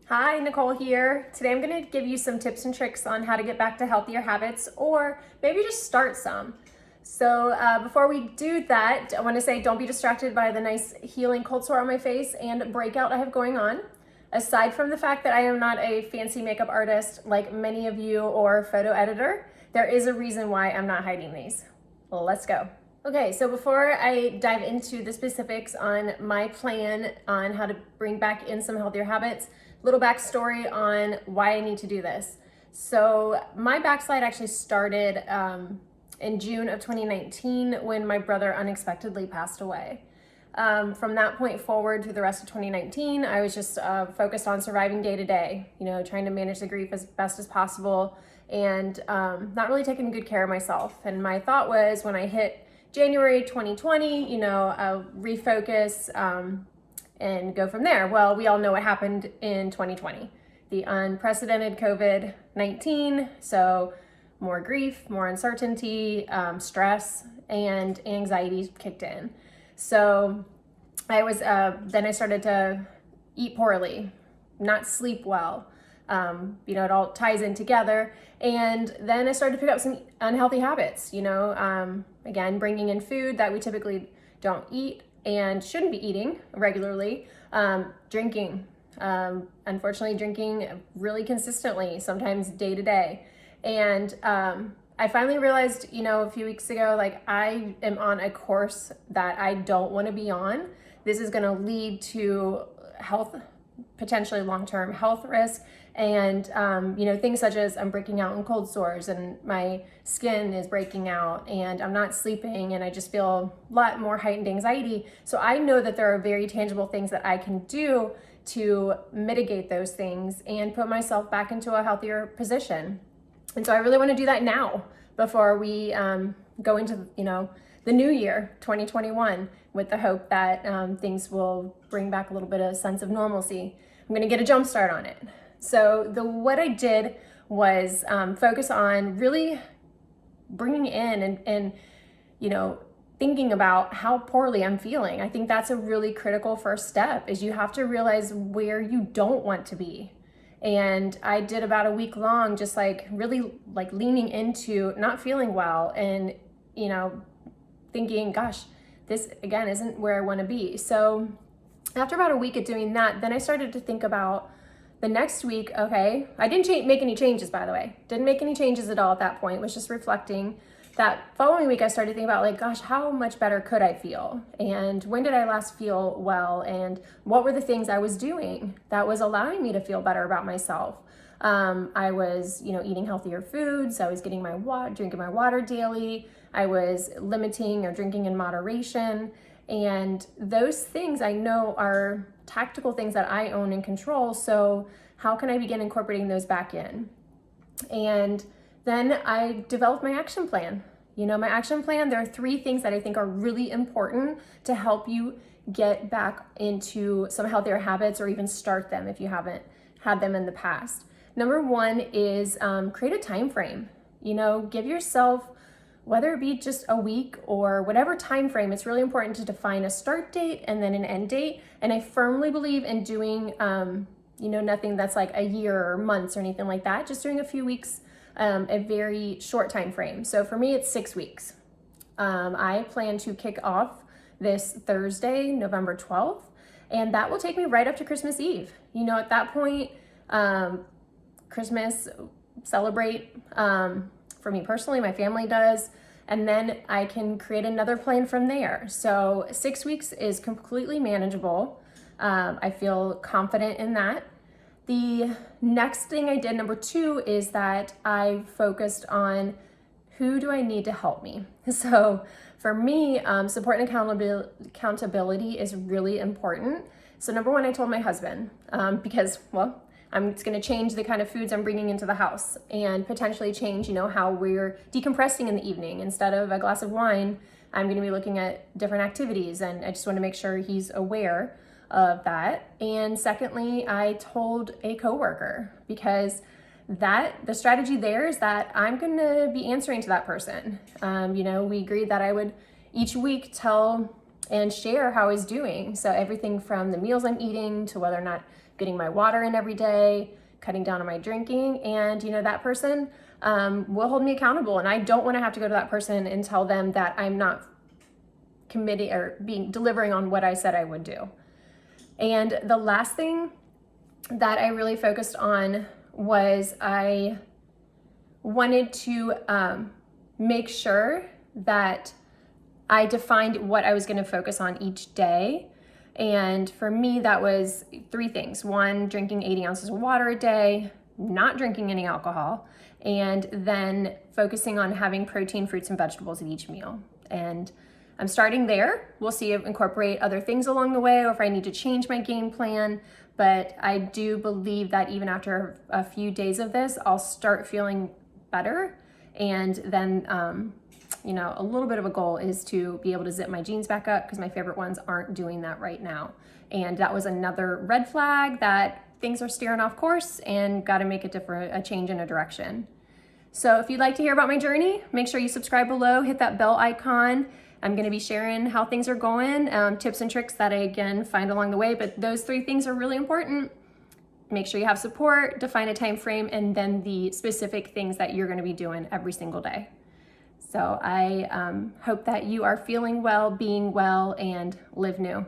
Hi, Nicole here. Today I'm going to give you some tips and tricks on how to get back to healthier habits or maybe just start some. So before we do that, I want to say don't be distracted by the nice healing cold sore on my face and breakout I have going on. Aside from the fact that I am not a fancy makeup artist like many of you or photo editor, there is a reason why I'm not hiding these. Let's go. Okay, so before I dive into the specifics on my plan on how to bring back in some healthier habits, little backstory on why I need to do this. So my backslide actually started in June of 2019 when my brother unexpectedly passed away. From that point forward through the rest of 2019, I was just focused on surviving day to day, trying to manage the grief as best as possible and not really taking good care of myself. And my thought was when I hit January 2020, I'll refocus and go from there. Well, we all know what happened in 2020, the unprecedented COVID-19. So more grief, more uncertainty, stress, and anxiety kicked in. So I was, then I started to eat poorly, not sleep well. It all ties in together. And then I started to pick up some unhealthy habits, again, bringing in food that we typically don't eat and shouldn't be eating regularly, drinking, unfortunately drinking really consistently, sometimes day to day. And I finally realized, a few weeks ago, like I am on a course that I don't want to be on. This is going to lead to health, potentially long-term health risk, and things such as I'm breaking out in cold sores and my skin is breaking out and I'm not sleeping and I just feel a lot more heightened anxiety. So I know that there are very tangible things that I can do to mitigate those things and put myself back into a healthier position. And so I really want to do that now before we go into the new year 2021 with the hope that things will bring back a little bit of sense of normalcy. I'm going to get a jump start on it. So what I did was focus on really bringing in and thinking about how poorly I'm feeling. I think that's a really critical first step, is you have to realize where you don't want to be. And I did about a week long, just really leaning into not feeling well and, thinking, gosh, this again isn't where I want to be. So after about a week of doing that, then I started to think about the next week. Okay, I didn't make any changes, by the way. Didn't make any changes at all at that point. Was just reflecting. That following week, I started thinking about gosh, how much better could I feel? And when did I last feel well? And what were the things I was doing that was allowing me to feel better about myself? I was, eating healthier foods. I was drinking my water daily. I was limiting or drinking in moderation. And those things I know are tactical things that I own and control. So how can I begin incorporating those back in? And then I developed my action plan. My action plan, there are 3 things that I think are really important to help you get back into some healthier habits or even start them if you haven't had them in the past. Number 1 is create a time frame. Give yourself, whether it be just a week or whatever time frame, it's really important to define a start date and then an end date. And I firmly believe in doing, nothing that's like a year or months or anything like that, just doing a few weeks, a very short time frame. So for me, it's 6 weeks. I plan to kick off this Thursday, November 12th, and that will take me right up to Christmas Eve. At that point, Christmas, celebrate, for me personally, my family does, and then I can create another plan from there. So 6 weeks is completely manageable. I feel confident in that. The next thing I did, number 2, is that I focused on who do I need to help me. So for me, support and accountability is really important. So number 1, I told my husband, because, it's going to change the kind of foods I'm bringing into the house and potentially change, how we're decompressing in the evening. Instead of a glass of wine, I'm going to be looking at different activities, and I just want to make sure he's aware of that. And secondly, I told a coworker, because the strategy there is that I'm going to be answering to that person. We agreed that I would each week tell and share how I was doing. So everything from the meals I'm eating to whether or not getting my water in every day, cutting down on my drinking, and that person will hold me accountable. And I don't want to have to go to that person and tell them that I'm not committing or delivering on what I said I would do. And the last thing that I really focused on was I wanted to make sure that I defined what I was going to focus on each day. And for me, that was 3 things. 1, drinking 80 ounces of water a day, not drinking any alcohol, and then focusing on having protein, fruits, and vegetables at each meal. And I'm starting there. We'll see if incorporate other things along the way or if I need to change my game plan. But I do believe that even after a few days of this, I'll start feeling better. And then, a little bit of a goal is to be able to zip my jeans back up because my favorite ones aren't doing that right now. And that was another red flag that things are steering off course and got to make a change in a direction. So if you'd like to hear about my journey, make sure you subscribe below, hit that bell icon. I'm going to be sharing how things are going, tips and tricks that I, again, find along the way. But those 3 things are really important. Make sure you have support, define a time frame, and then the specific things that you're going to be doing every single day. So I hope that you are feeling well, being well, and live new.